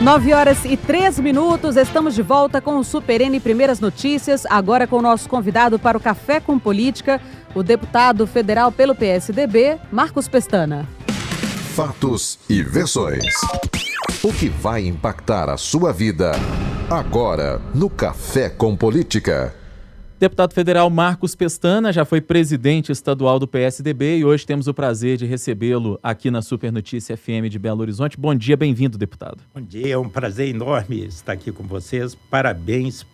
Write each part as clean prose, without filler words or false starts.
9h03, estamos de volta com o Super N Primeiras Notícias, agora com o nosso convidado para o Café com Política, o deputado federal pelo PSDB, Marcos Pestana. Fatos e versões. O que vai impactar a sua vida agora no Café com Política. Deputado federal Marcos Pestana já foi presidente estadual do PSDB e hoje temos o prazer de recebê-lo aqui na Super Notícia FM de Belo Horizonte. Bom dia, bem-vindo, deputado. Bom dia, é um prazer enorme estar aqui com vocês. Parabéns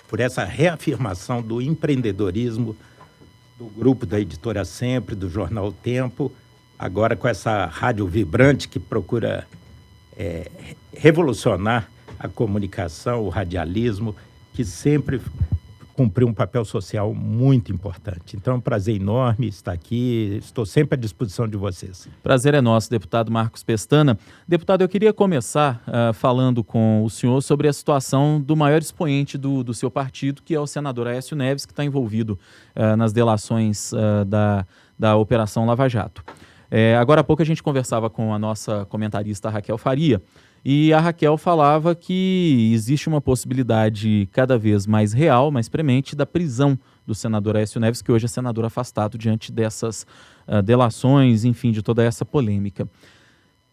por essa reafirmação do empreendedorismo do grupo da Editora Sempre, do Jornal O Tempo, agora com essa rádio vibrante que procura revolucionar a comunicação, o radialismo, que sempre cumpriu um papel social muito importante. Então é um prazer enorme estar aqui, estou sempre à disposição de vocês. Prazer é nosso, deputado Marcos Pestana. Deputado, eu queria começar falando com o senhor sobre a situação do maior expoente do seu partido, que é o senador Aécio Neves, que está envolvido nas delações da Operação Lava Jato. Agora há pouco a gente conversava com a nossa comentarista Raquel Faria, e a Raquel falava que existe uma possibilidade cada vez mais real, mais premente, da prisão do senador Aécio Neves, que hoje é senador afastado diante dessas delações, enfim, de toda essa polêmica.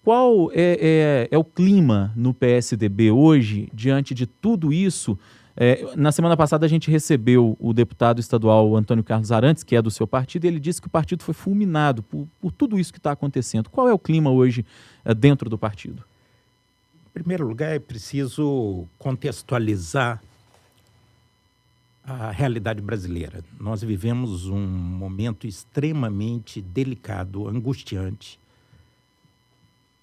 Qual é o clima no PSDB hoje, diante de tudo isso? Na semana passada a gente recebeu o deputado estadual Antônio Carlos Arantes, que é do seu partido, e ele disse que o partido foi fulminado por tudo isso que está acontecendo. Qual é o clima hoje dentro do partido? Em primeiro lugar, é preciso contextualizar a realidade brasileira. Nós vivemos um momento extremamente delicado, angustiante,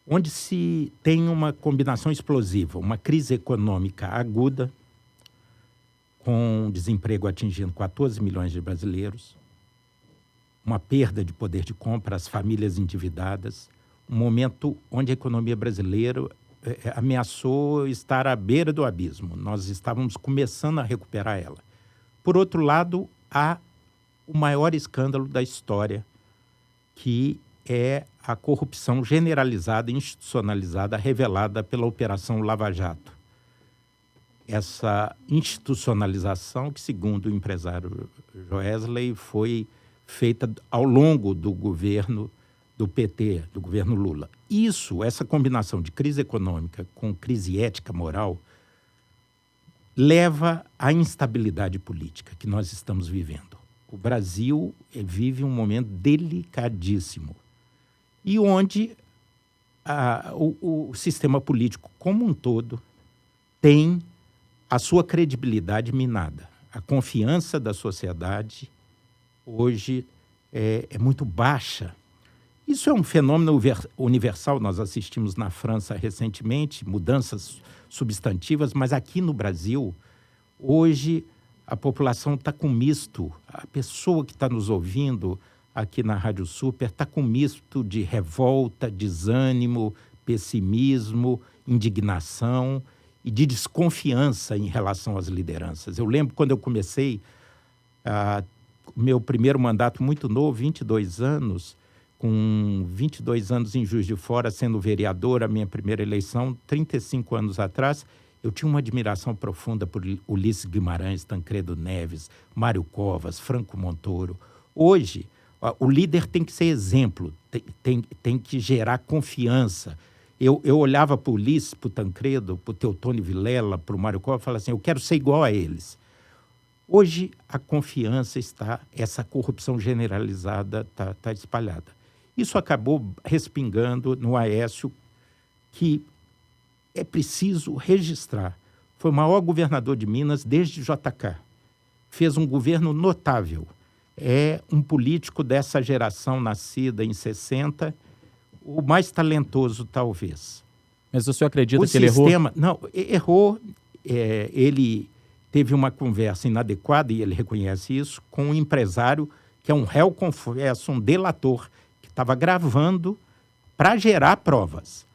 onde se tem uma combinação explosiva, uma crise econômica aguda, com desemprego atingindo 14 milhões de brasileiros, uma perda de poder de compra, as famílias endividadas, um momento onde a economia brasileira ameaçou estar à beira do abismo. Nós estávamos começando a recuperar ela. Por outro lado, há o maior escândalo da história, que é a corrupção generalizada, institucionalizada, revelada pela Operação Lava Jato. Essa institucionalização que, segundo o empresário Joesley, foi feita ao longo do governo do PT, do governo Lula. Essa combinação de crise econômica com crise ética, moral, leva à instabilidade política que nós estamos vivendo. O Brasil vive um momento delicadíssimo e onde o sistema político como um todo tem a sua credibilidade minada. A confiança da sociedade hoje é muito baixa. Isso é um fenômeno universal, nós assistimos na França recentemente, mudanças substantivas, mas aqui no Brasil, hoje, a população está com misto. A pessoa que está nos ouvindo aqui na Rádio Super está com misto de revolta, desânimo, pessimismo, indignação e de desconfiança em relação às lideranças. Eu lembro quando eu comecei meu primeiro mandato muito novo, 22 anos, com 22 anos em Juiz de Fora, sendo vereador, a minha primeira eleição, 35 anos atrás, eu tinha uma admiração profunda por Ulisses Guimarães, Tancredo Neves, Mário Covas, Franco Montoro. Hoje, o líder tem que ser exemplo, tem que gerar confiança. Eu olhava para o Ulisses, para o Tancredo, para o Teotônio Vilela, para o Mário Covas e falava assim, eu quero ser igual a eles. Hoje, a confiança essa corrupção generalizada está espalhada. Isso acabou respingando no Aécio, que é preciso registrar. Foi o maior governador de Minas desde JK. Fez um governo notável. É um político dessa geração nascida em 60, o mais talentoso, talvez. Mas o senhor acredita que ele errou? Não, errou. Ele teve uma conversa inadequada, e ele reconhece isso, com um empresário que é um réu confesso, um delator, que estava gravando para gerar provas.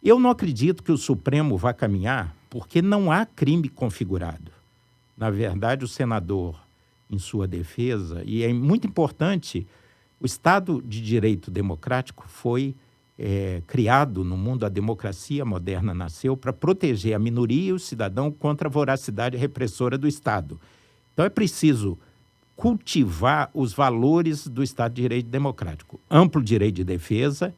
Eu não acredito que o Supremo vá caminhar, porque não há crime configurado. Na verdade, o senador, em sua defesa, e é muito importante, o Estado de Direito Democrático foi criado no mundo, a democracia moderna nasceu para proteger a minoria e o cidadão contra a voracidade repressora do Estado. Então é preciso cultivar os valores do Estado de Direito Democrático. Amplo direito de defesa,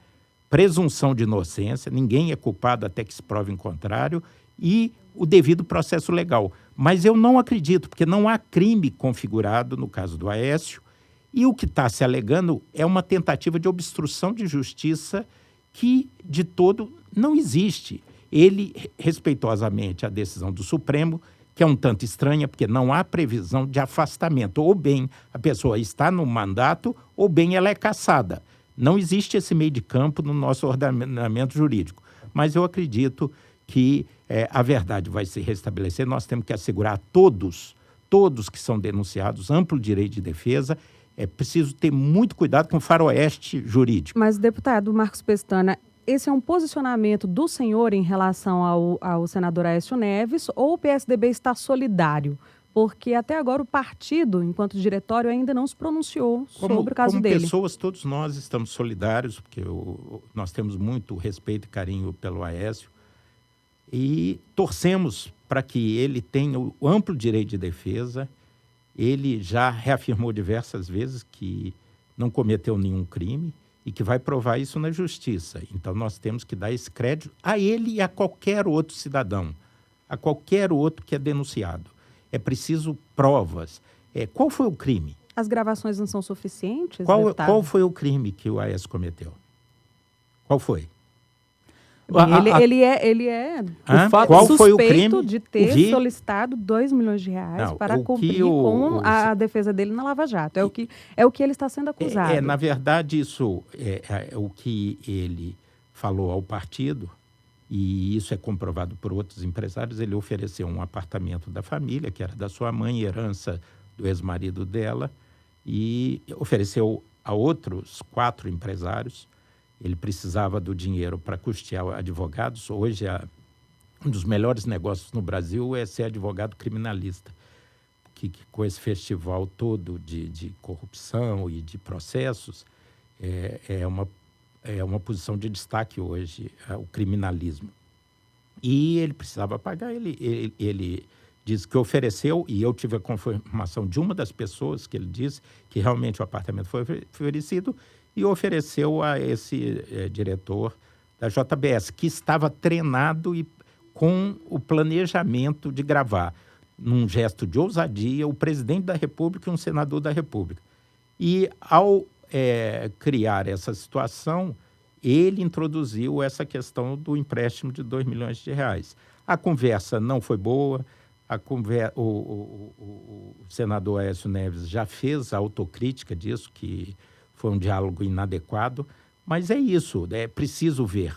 presunção de inocência, ninguém é culpado até que se prove em contrário, e o devido processo legal. Mas eu não acredito, porque não há crime configurado no caso do Aécio, e o que está se alegando é uma tentativa de obstrução de justiça que, de todo, não existe. Ele, respeitosamente, a decisão do Supremo, que é um tanto estranha, porque não há previsão de afastamento. Ou bem a pessoa está no mandato, ou bem ela é cassada. Não existe esse meio de campo no nosso ordenamento jurídico. Mas eu acredito que a verdade vai se restabelecer. Nós temos que assegurar a todos que são denunciados, amplo direito de defesa. É preciso ter muito cuidado com o faroeste jurídico. Mas, deputado Marcos Pestana, esse é um posicionamento do senhor em relação ao senador Aécio Neves, ou o PSDB está solidário? Porque até agora o partido, enquanto diretório, ainda não se pronunciou sobre o caso dele. Como pessoas, todos nós estamos solidários, porque nós temos muito respeito e carinho pelo Aécio, e torcemos para que ele tenha o amplo direito de defesa. Ele já reafirmou diversas vezes que não cometeu nenhum crime e que vai provar isso na justiça. Então, nós temos que dar esse crédito a ele e a qualquer outro cidadão, a qualquer outro que é denunciado. É preciso provas. Qual foi o crime? As gravações não são suficientes, Qual foi o crime que o Aécio cometeu? Qual foi? Ele é Qual foi o suspeito crime? de ter solicitado R$2 milhões para cumprir com a defesa dele na Lava Jato. É o que ele está sendo acusado. Na verdade, isso é o que ele falou ao partido, e isso é comprovado por outros empresários. Ele ofereceu um apartamento da família, que era da sua mãe, herança do ex-marido dela, e ofereceu a outros 4 empresários. Ele precisava do dinheiro para custear advogados. Hoje, um dos melhores negócios no Brasil é ser advogado criminalista, que com esse festival todo de corrupção e de processos, é uma posição de destaque hoje, o criminalismo. E ele precisava pagar. Ele disse que ofereceu, e eu tive a confirmação de uma das pessoas que ele disse que realmente o apartamento foi oferecido, e ofereceu a esse diretor da JBS, que estava treinado e com o planejamento de gravar, num gesto de ousadia, o presidente da República e um senador da República. E, ao criar essa situação, ele introduziu essa questão do empréstimo de R$2 milhões. A conversa não foi boa, o senador Aécio Neves já fez a autocrítica disso, que foi um diálogo inadequado, mas é isso, é preciso ver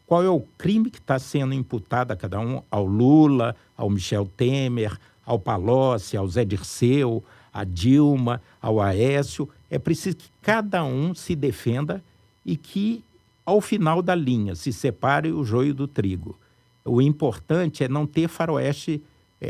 qual é o crime que está sendo imputado a cada um, ao Lula, ao Michel Temer, ao Palocci, ao Zé Dirceu, a Dilma, ao Aécio. É preciso que cada um se defenda e que, ao final da linha, se separe o joio do trigo. O importante é não ter faroeste.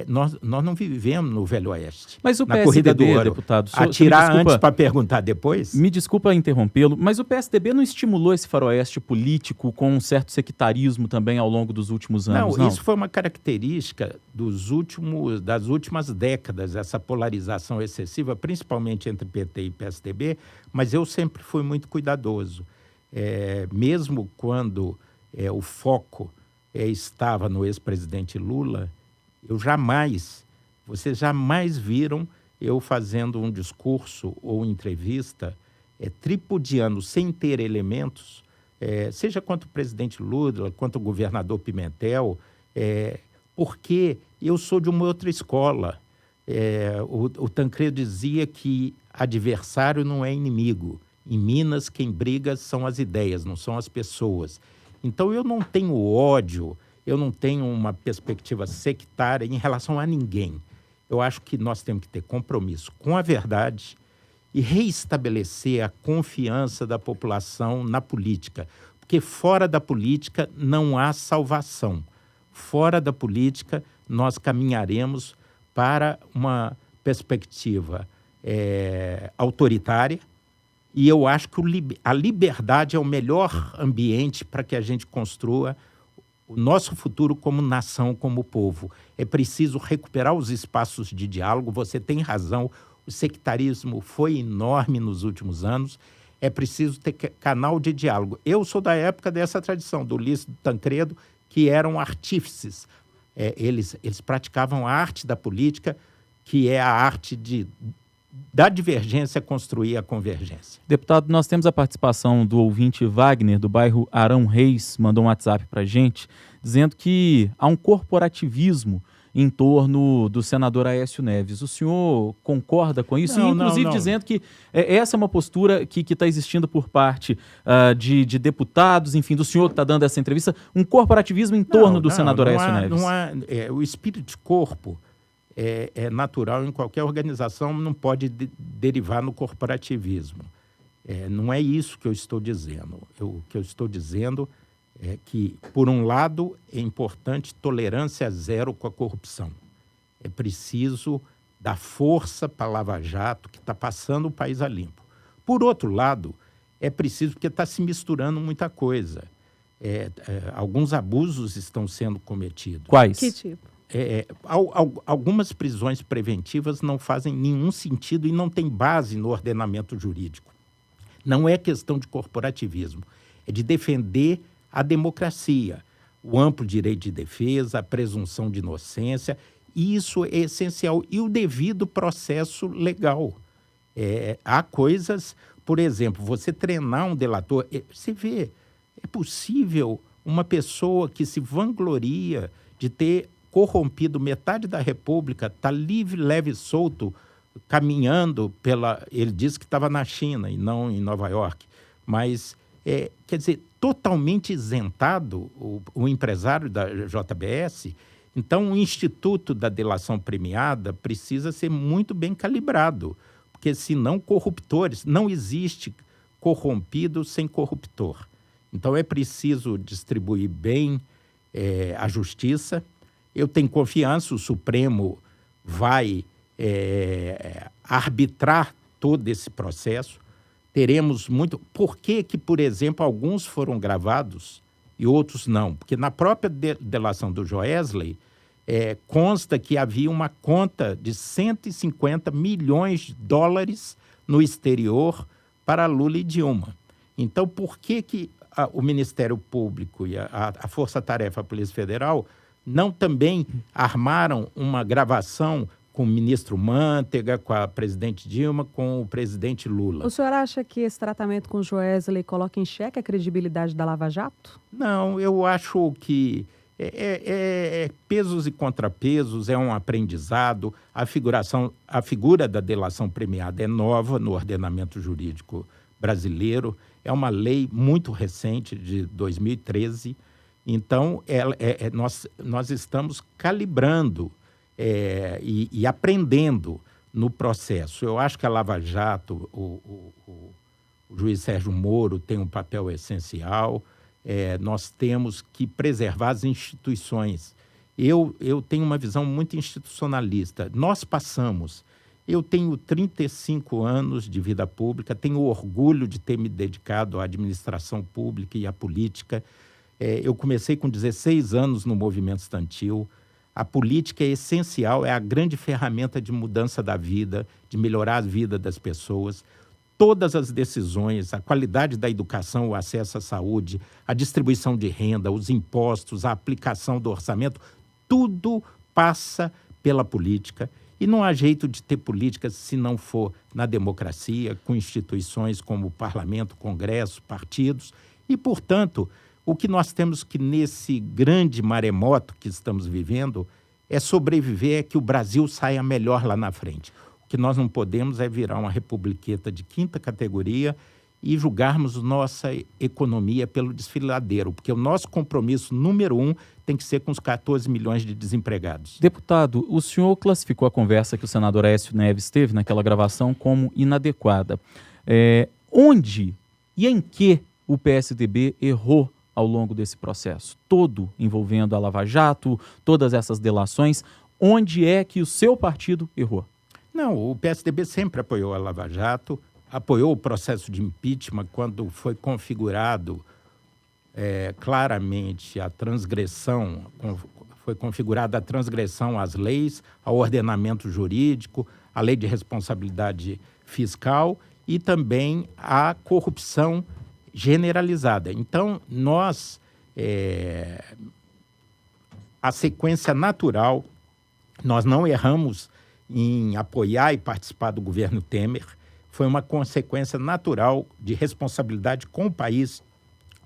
Nós não vivemos no Velho Oeste. Mas o na corrida do ouro, deputado... Atirar antes para perguntar depois? Me desculpa interrompê-lo, mas o PSDB não estimulou esse faroeste político com um certo sectarismo também ao longo dos últimos anos, não? Isso foi uma característica das últimas décadas, essa polarização excessiva, principalmente entre PT e PSDB, mas eu sempre fui muito cuidadoso. Mesmo quando o foco estava no ex-presidente Lula, vocês jamais viram eu fazendo um discurso ou entrevista tripudiano, sem ter elementos, seja contra o presidente Lula, contra o governador Pimentel, porque eu sou de uma outra escola. O Tancredo dizia que adversário não é inimigo. Em Minas, quem briga são as ideias, não são as pessoas. Então, eu não tenho ódio, eu não tenho uma perspectiva sectária em relação a ninguém. Eu acho que nós temos que ter compromisso com a verdade e reestabelecer a confiança da população na política. Porque fora da política não há salvação. Fora da política nós caminharemos para uma perspectiva autoritária E eu acho que a liberdade é o melhor ambiente para que a gente construa o nosso futuro como nação, como povo. É preciso recuperar os espaços de diálogo. Você tem razão, o sectarismo foi enorme nos últimos anos. É preciso ter canal de diálogo. Eu sou da época dessa tradição, do Ulisses, do Tancredo, que eram artífices. Eles praticavam a arte da política, que é a arte da divergência construir a convergência. Deputado, nós temos a participação do ouvinte Wagner, do bairro Arão Reis, mandou um WhatsApp para a gente, dizendo que há um corporativismo em torno do senador Aécio Neves. O senhor concorda com isso? Não, inclusive não. Dizendo que essa é uma postura que está existindo por parte de deputados, enfim, do senhor que está dando essa entrevista, um corporativismo em torno do senador Aécio Neves. O espírito de corpo é natural em qualquer organização, não pode derivar no corporativismo. Não é isso que eu estou dizendo. O que eu estou dizendo é que, por um lado, é importante tolerância zero com a corrupção. É preciso dar força para a Lava Jato, que está passando o país a limpo. Por outro lado, é preciso, porque está se misturando muita coisa. Alguns abusos estão sendo cometidos. Quais? Que tipo? Algumas prisões preventivas não fazem nenhum sentido e não tem base no ordenamento jurídico. Não é questão de corporativismo, é de defender a democracia, o amplo direito de defesa, a presunção de inocência. Isso é essencial. E o devido processo legal. Há coisas, por exemplo, você treinar um delator. Você vê, é possível uma pessoa que se vangloria de ter corrompido metade da República, está livre, leve e solto, caminhando Ele disse que estava na China e não em Nova York. Mas, quer dizer, totalmente isentado o empresário da JBS. Então, o Instituto da Delação Premiada precisa ser muito bem calibrado, porque, senão, corruptores, não existe corrompido sem corruptor. Então, é preciso distribuir bem a justiça. Eu tenho confiança, o Supremo vai arbitrar todo esse processo. Teremos muito... Por que, por exemplo, alguns foram gravados e outros não? Porque na própria delação do Joesley, consta que havia uma conta de 150 milhões de dólares no exterior para Lula e Dilma. Então, por que o Ministério Público e a Força Tarefa, a Polícia Federal, não também armaram uma gravação com o ministro Manteiga, com a presidente Dilma, com o presidente Lula? O senhor acha que esse tratamento com o Joesley coloca em xeque a credibilidade da Lava Jato? Não, eu acho que pesos e contrapesos, é um aprendizado. A figura da delação premiada é nova no ordenamento jurídico brasileiro, é uma lei muito recente, de 2013. Então, nós estamos calibrando e aprendendo no processo. Eu acho que a Lava Jato, o juiz Sérgio Moro tem um papel essencial. Nós temos que preservar as instituições. Eu tenho uma visão muito institucionalista. Eu tenho 35 anos de vida pública, tenho orgulho de ter me dedicado à administração pública e à política. Eu comecei com 16 anos no movimento estudantil. A política é essencial, é a grande ferramenta de mudança da vida, de melhorar a vida das pessoas. Todas as decisões, a qualidade da educação, o acesso à saúde, a distribuição de renda, os impostos, a aplicação do orçamento, tudo passa pela política. E não há jeito de ter política se não for na democracia, com instituições como o Parlamento, Congresso, partidos. E, portanto, o que nós temos que, nesse grande maremoto que estamos vivendo, é sobreviver, é que o Brasil saia melhor lá na frente. O que nós não podemos é virar uma republiqueta de quinta categoria e julgarmos nossa economia pelo desfiladeiro, porque o nosso compromisso número 1 tem que ser com os 14 milhões de desempregados. Deputado, o senhor classificou a conversa que o senador Aécio Neves teve naquela gravação como inadequada. Onde e em que o PSDB errou ao longo desse processo todo, envolvendo a Lava Jato, todas essas delações? Onde é que o seu partido errou? Não, o PSDB sempre apoiou a Lava Jato, apoiou o processo de impeachment quando foi configurado claramente a transgressão, foi configurada a transgressão às leis, ao ordenamento jurídico, à lei de responsabilidade fiscal e também à corrupção generalizada. Então, a sequência natural, nós não erramos em apoiar e participar do governo Temer, foi uma consequência natural de responsabilidade com o país,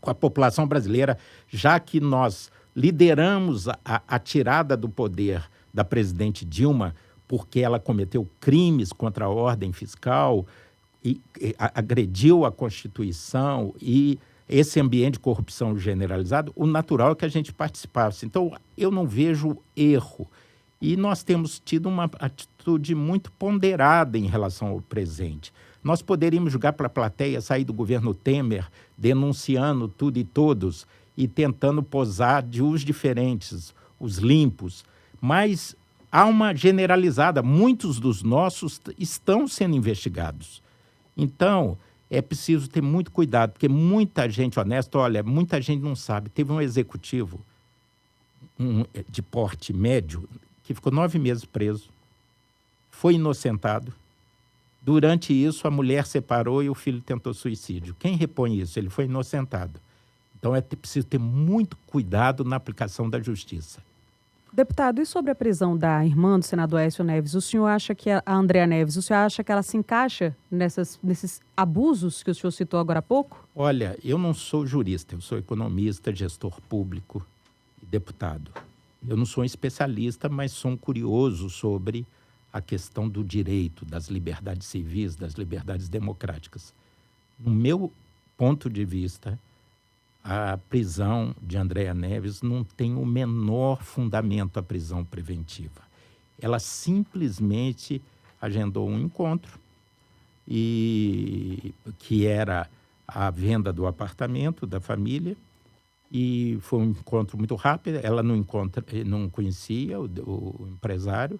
com a população brasileira, já que nós lideramos a tirada do poder da presidente Dilma, porque ela cometeu crimes contra a ordem fiscal, e agrediu a Constituição e esse ambiente de corrupção generalizado, o natural é que a gente participasse. Então, eu não vejo erro. E nós temos tido uma atitude muito ponderada em relação ao presente. Nós poderíamos jogar para a plateia, sair do governo Temer, denunciando tudo e todos e tentando posar de os diferentes, os limpos. Mas há uma generalizada. Muitos dos nossos estão sendo investigados. Então, é preciso ter muito cuidado, porque muita gente honesta, olha, muita gente não sabe. Teve um executivo de porte médio que ficou 9 meses preso, foi inocentado. Durante isso, a mulher separou e o filho tentou suicídio. Quem repõe isso? Ele foi inocentado. Então, é preciso ter muito cuidado na aplicação da justiça. Deputado, e sobre a prisão da irmã do senador Aécio Neves, o senhor acha que a Andréa Neves, o senhor acha que ela se encaixa nesses abusos que o senhor citou agora há pouco? Olha, eu não sou jurista, eu sou economista, gestor público e deputado. Eu não sou um especialista, mas sou um curioso sobre a questão do direito, das liberdades civis, das liberdades democráticas. No meu ponto de vista, a prisão de Andréa Neves não tem o menor fundamento a prisão preventiva. Ela simplesmente agendou um encontro, que era a venda do apartamento da família, e foi um encontro muito rápido. Ela não conhecia o empresário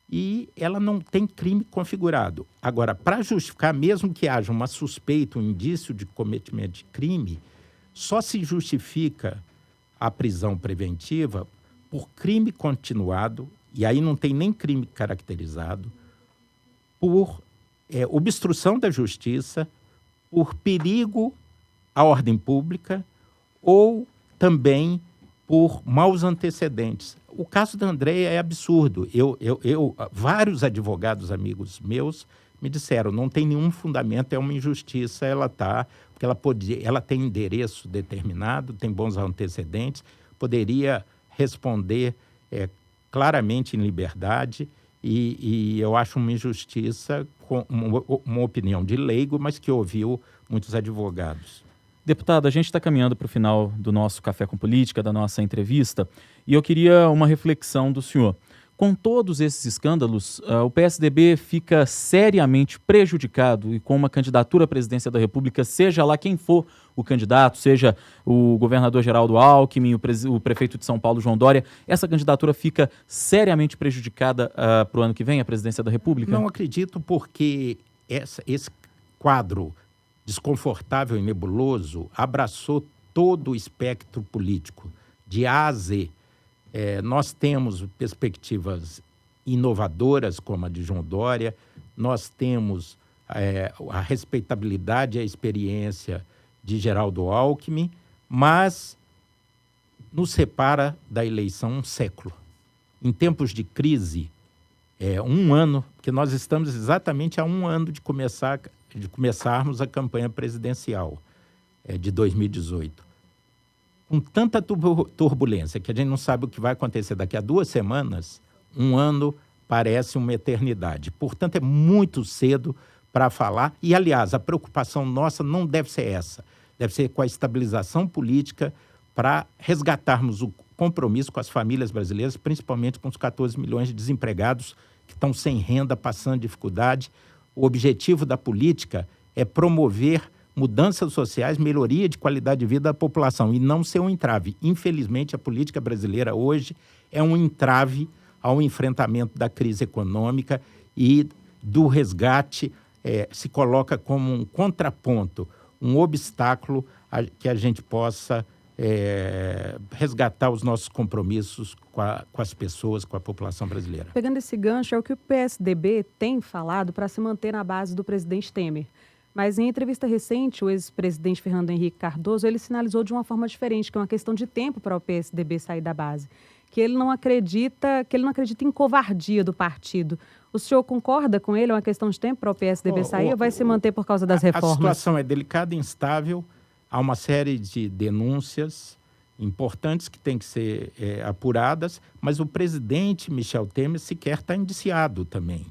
e ela não tem crime configurado. Agora, para justificar, mesmo que haja uma suspeita, um indício de cometimento de crime, só se justifica a prisão preventiva por crime continuado, e aí não tem nem crime caracterizado, por obstrução da justiça, por perigo à ordem pública ou também por maus antecedentes. O caso da Andréa é absurdo. Vários advogados amigos meus me disseram, não tem nenhum fundamento, é uma injustiça, porque ela tem endereço determinado, tem bons antecedentes, poderia responder claramente em liberdade, e eu acho uma injustiça, com uma opinião de leigo, mas que ouviu muitos advogados. Deputado, a gente está caminhando para o final do nosso Café com Política, da nossa entrevista, e eu queria uma reflexão do senhor. Com todos esses escândalos, o PSDB fica seriamente prejudicado e com uma candidatura à presidência da República, seja lá quem for o candidato, seja o governador Geraldo Alckmin, o prefeito de São Paulo, João Dória, essa candidatura fica seriamente prejudicada para o ano que vem, a presidência da República? Não acredito, porque esse quadro desconfortável e nebuloso abraçou todo o espectro político, de A a Z. Nós temos perspectivas inovadoras, como a de João Dória, nós temos a respeitabilidade e a experiência de Geraldo Alckmin, mas nos separa da eleição um século. Em tempos de crise, 1 ano, porque nós estamos exatamente a 1 ano de começarmos a campanha presidencial de 2018. Com tanta turbulência que a gente não sabe o que vai acontecer daqui a 2 semanas, 1 ano parece uma eternidade. Portanto, é muito cedo para falar. E, aliás, a preocupação nossa não deve ser essa. Deve ser com a estabilização política para resgatarmos o compromisso com as famílias brasileiras, principalmente com os 14 milhões de desempregados que estão sem renda, passando dificuldade. O objetivo da política é promover mudanças sociais, melhoria de qualidade de vida da população e não ser um entrave. Infelizmente, a política brasileira hoje é um entrave ao enfrentamento da crise econômica e do resgate se coloca como um contraponto, um obstáculo que a gente possa resgatar os nossos compromissos com as pessoas, com a população brasileira. Pegando esse gancho, é o que o PSDB tem falado para se manter na base do presidente Temer. Mas em entrevista recente, o ex-presidente Fernando Henrique Cardoso, ele sinalizou de uma forma diferente, que é uma questão de tempo para o PSDB sair da base. Que ele não acredita em covardia do partido. O senhor concorda com ele? É uma questão de tempo para o PSDB sair ou vai se manter por causa das reformas? A situação é delicada e instável. Há uma série de denúncias importantes que têm que ser apuradas, mas o presidente Michel Temer sequer está indiciado também.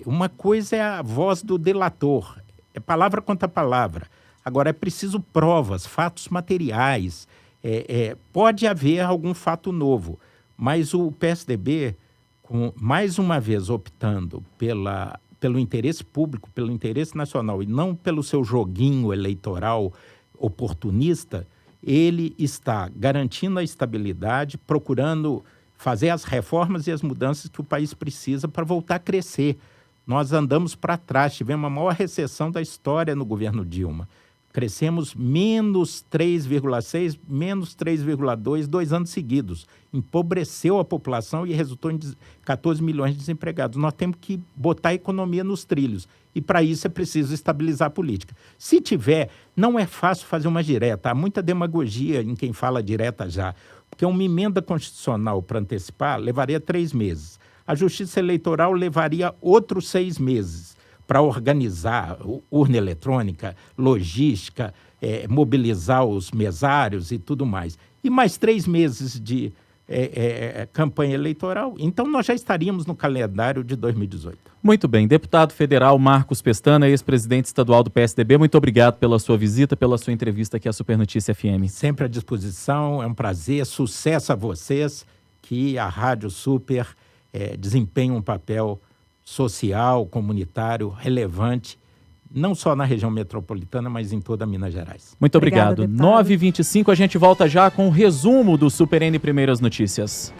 Uma coisa é a voz do delator, é palavra contra palavra. Agora, é preciso provas, fatos materiais. Pode haver algum fato novo, mas o PSDB, mais uma vez optando pelo interesse público, pelo interesse nacional e não pelo seu joguinho eleitoral oportunista, ele está garantindo a estabilidade, procurando fazer as reformas e as mudanças que o país precisa para voltar a crescer. Nós andamos para trás, tivemos a maior recessão da história no governo Dilma. Crescemos menos 3,6, menos 3,2, 2 anos seguidos. Empobreceu a população e resultou em 14 milhões de desempregados. Nós temos que botar a economia nos trilhos. E para isso é preciso estabilizar a política. Se tiver, não é fácil fazer uma direta. Há muita demagogia em quem fala direta já. Porque uma emenda constitucional para antecipar levaria 3 meses. A Justiça Eleitoral levaria outros 6 meses. Para organizar urna eletrônica, logística, mobilizar os mesários e tudo mais. E mais 3 meses de campanha eleitoral. Então, nós já estaríamos no calendário de 2018. Muito bem. Deputado federal Marcos Pestana, ex-presidente estadual do PSDB, muito obrigado pela sua visita, pela sua entrevista aqui à Super Notícia FM. Sempre à disposição, é um prazer, sucesso a vocês, que a Rádio Super desempenha um papel social, comunitário, relevante, não só na região metropolitana, mas em toda Minas Gerais. Muito obrigado. 9h25, a gente volta já com o resumo do Super N Primeiras Notícias.